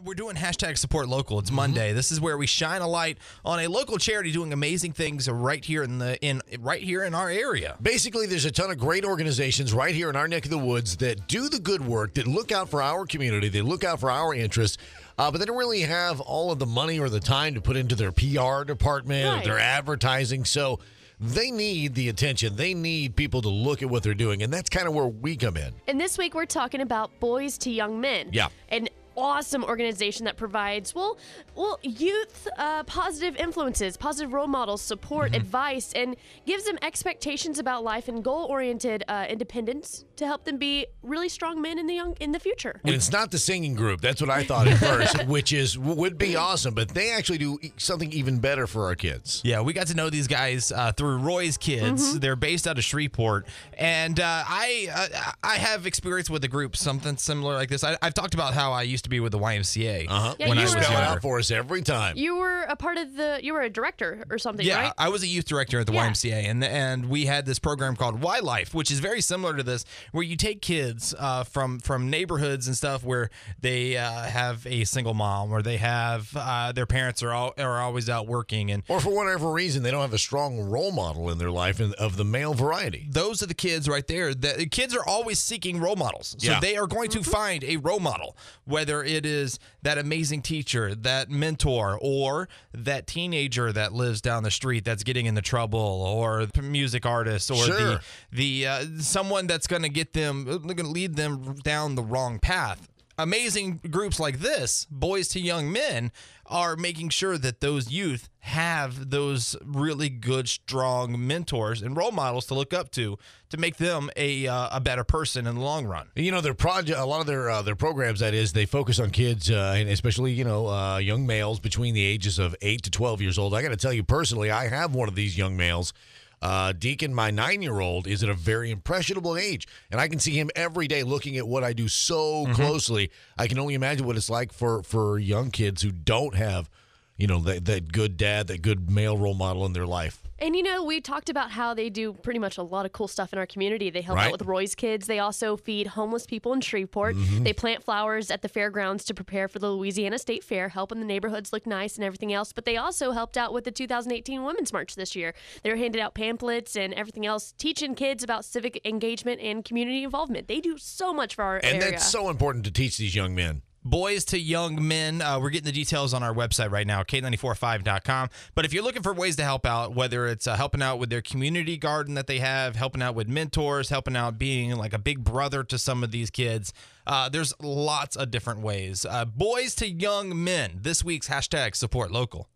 we're doing hashtag support local. It's Monday. This is where we shine a light on a local charity doing amazing things right here in our area. Basically, there's a ton of great organizations right here in our neck of the woods that do the good work, that look out for our community, they look out for our interests, but they don't really have all of the money or the time to put into their PR department, their advertising. So they need the attention. They need people to look at what they're doing, and that's kind of where we come in. And this week we're talking about Boys to Young Men. Yeah. An awesome organization that provides, youth positive influences, positive role models, support, advice, and gives them expectations about life and goal-oriented independence to help them be really strong men in the future. And it's not the singing group. That's what I thought at first, which would be awesome, but they actually do something even better for our kids. Yeah, we got to know these guys through Roy's Kids. They're based out of Shreveport, and I have experience with a group, something similar like this. I've talked about how I used to be with the YMCA Yeah, when I was spell it younger. out for us every time. You were you were a director or something, Yeah, right? I was a youth director at the YMCA, and we had this program called Y Life, which is very similar to this, where you take kids from neighborhoods and stuff where they have a single mom, or they have their parents are always out working, or for whatever reason they don't have a strong role model in their life of the male variety. Those are the kids right there. The kids are always seeking role models, so they are going to find a role model, whether it is that amazing teacher, that mentor, or that teenager that lives down the street that's getting into trouble, or the music artist, or the someone that's going to lead them down the wrong path. Amazing groups like this, Boys to Young Men, are making sure that those youth have those really good, strong mentors and role models to look up to make them a better person in the long run. You know, a lot of their programs, that is, they focus on kids, and especially, young males between the ages of 8 to 12 years old. I got to tell you personally, I have one of these young males. Deacon, my 9-year-old, is at a very impressionable age, and I can see him every day looking at what I do so closely. I can only imagine what it's like for young kids who don't have, that good dad, that good male role model in their life. And, we talked about how they do pretty much a lot of cool stuff in our community. They help out with Roy's Kids. They also feed homeless people in Shreveport. They plant flowers at the fairgrounds to prepare for the Louisiana State Fair, helping the neighborhoods look nice and everything else. But they also helped out with the 2018 Women's March this year. They were handing out pamphlets and everything else, teaching kids about civic engagement and community involvement. They do so much for our area. And that's so important to teach these young men. Boys to Young Men. We're getting the details on our website right now, K945.com. But if you're looking for ways to help out, whether it's helping out with their community garden that they have, helping out with mentors, helping out being like a big brother to some of these kids, there's lots of different ways. Boys to Young Men, this week's hashtag support local.